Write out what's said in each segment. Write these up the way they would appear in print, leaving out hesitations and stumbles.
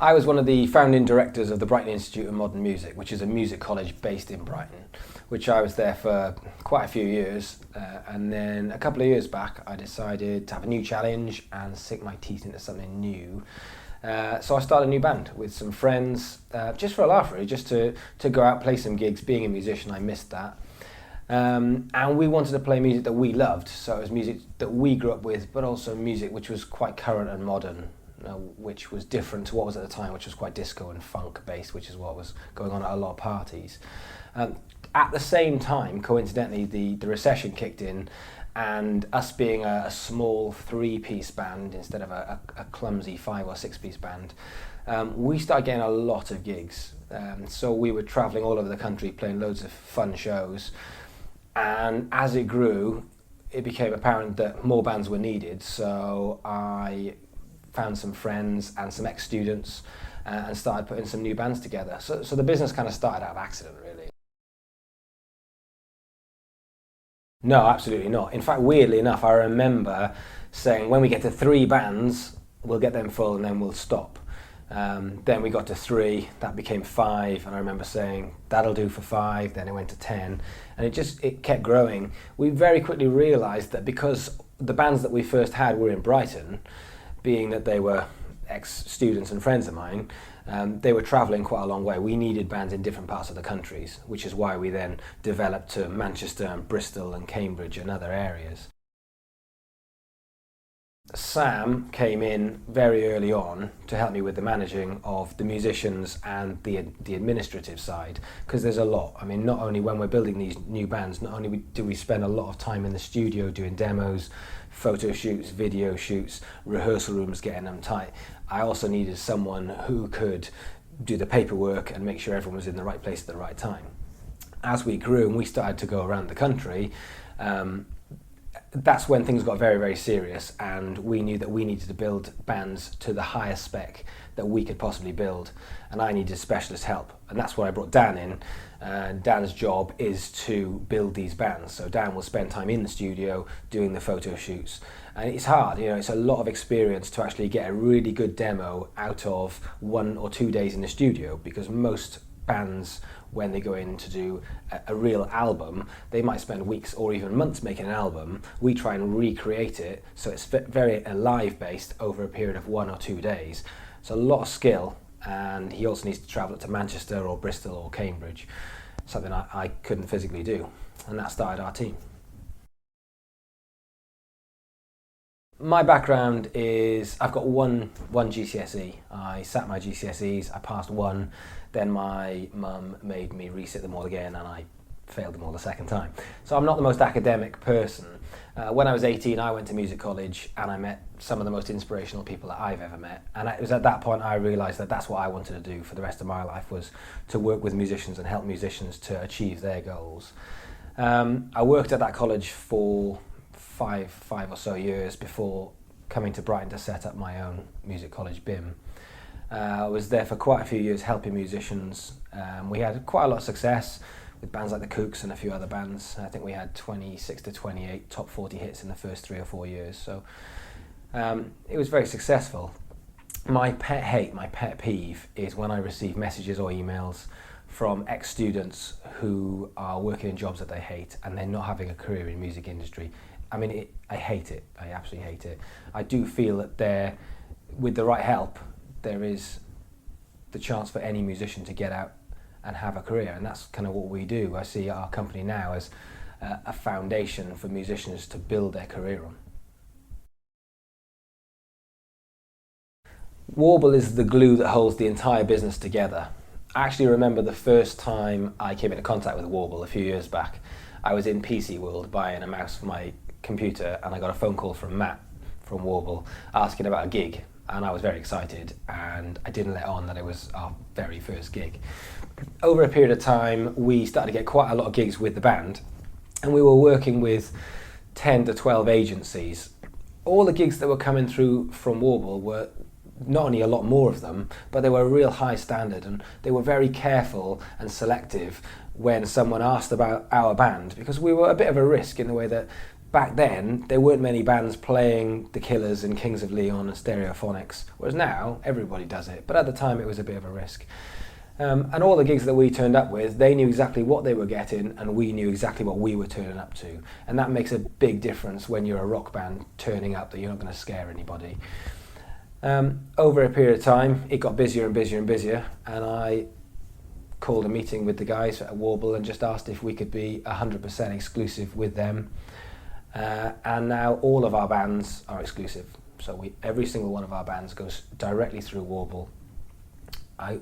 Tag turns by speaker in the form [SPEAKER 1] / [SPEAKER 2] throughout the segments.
[SPEAKER 1] I was one of the founding directors of the Brighton Institute of Modern Music, which is a music college based in Brighton, which I was there for quite a few years. And then a couple of years back, I decided to have a new challenge and sink my teeth into something new. So I started a new band with some friends, just for a laugh really, just to go out, play some gigs. Being a musician, I missed that. And we wanted to play music that we loved, so it was music that we grew up with, but also music which was quite current and modern, which was different to what was at the time, which was quite disco and funk based, which is what was going on at a lot of parties. At the same time, coincidentally, the recession kicked in, and us being a small 3-piece band instead of a clumsy 5 or 6-piece band, we started getting a lot of gigs. So we were travelling all over the country playing loads of fun shows, and as it grew, it became apparent that more bands were needed, so I found some friends and some ex-students and started putting some new bands together. So the business kind of started out of accident, really. No, absolutely not. In fact, weirdly enough, I remember saying when we get to 3 bands, we'll get them full and then we'll stop. Then we got to 3, that became 5, and I remember saying that'll do for 5, then it went to 10, and it kept growing. We very quickly realised that because the bands that we first had were in Brighton, being that they were ex-students and friends of mine, they were travelling quite a long way. We needed bands in different parts of the countries, which is why we then developed to Manchester and Bristol and Cambridge and other areas. Sam came in very early on to help me with the managing of the musicians and the administrative side, because there's a lot. I mean, not only when we're building these new bands, not only do we spend a lot of time in the studio doing demos, photo shoots, video shoots, rehearsal rooms, getting them tight, I also needed someone who could do the paperwork and make sure everyone was in the right place at the right time. As we grew and we started to go around the country, that's when things got very, very serious, and we knew that we needed to build bands to the highest spec that we could possibly build, and I needed specialist help, and that's where I brought Dan in. Dan's job is to build these bands, so Dan will spend time in the studio doing the photo shoots, and it's hard, it's a lot of experience to actually get a really good demo out of 1 or 2 days in the studio, because most bands, when they go in to do a real album, they might spend weeks or even months making an album. We try and recreate it so it's very live based over a period of 1 or 2 days. It's a lot of skill, and he also needs to travel to Manchester or Bristol or Cambridge, something I couldn't physically do, and that started our team. My background is I've got one GCSE. I sat my GCSEs, I passed 1, then my mum made me resit them all again and I failed them all the second time. So I'm not the most academic person. When I was 18, I went to music college and I met some of the most inspirational people that I've ever met. And it was at that point I realised that that's what I wanted to do for the rest of my life, was to work with musicians and help musicians to achieve their goals. I worked at that college for five or so years before coming to Brighton to set up my own music college, BIM. I was there for quite a few years helping musicians. We had quite a lot of success with bands like the Kooks and a few other bands. I think we had 26 to 28 top 40 hits in the first 3 or 4 years, so it was very successful. My pet peeve is when I receive messages or emails from ex-students who are working in jobs that they hate and they're not having a career in the music industry. I mean, I hate it. I absolutely hate it. I do feel that with the right help, there is the chance for any musician to get out and have a career, and that's kind of what we do. I see our company now as a foundation for musicians to build their career on. Warble is the glue that holds the entire business together. I actually remember the first time I came into contact with Warble a few years back. I was in PC World buying a mouse for my computer and I got a phone call from Matt from Warble asking about a gig, and I was very excited, and I didn't let on that it was our very first gig. Over a period of time we started to get quite a lot of gigs with the band, and we were working with 10 to 12 agencies. All the gigs that were coming through from Warble were not only a lot more of them, but they were a real high standard, and they were very careful and selective when someone asked about our band, because we were a bit of a risk in the way that back then, there weren't many bands playing The Killers and Kings of Leon and Stereophonics, whereas now everybody does it. But at the time, it was a bit of a risk. And all the gigs that we turned up with, they knew exactly what they were getting, and we knew exactly what we were turning up to. And that makes a big difference when you're a rock band turning up, that you're not going to scare anybody. Over a period of time, it got busier and busier and busier, and I called a meeting with the guys at Warble and just asked if we could be 100% exclusive with them. And now all of our bands are exclusive. So every single one of our bands goes directly through Warble. I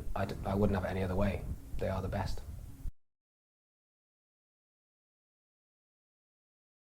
[SPEAKER 1] wouldn't have it any other way. They are the best.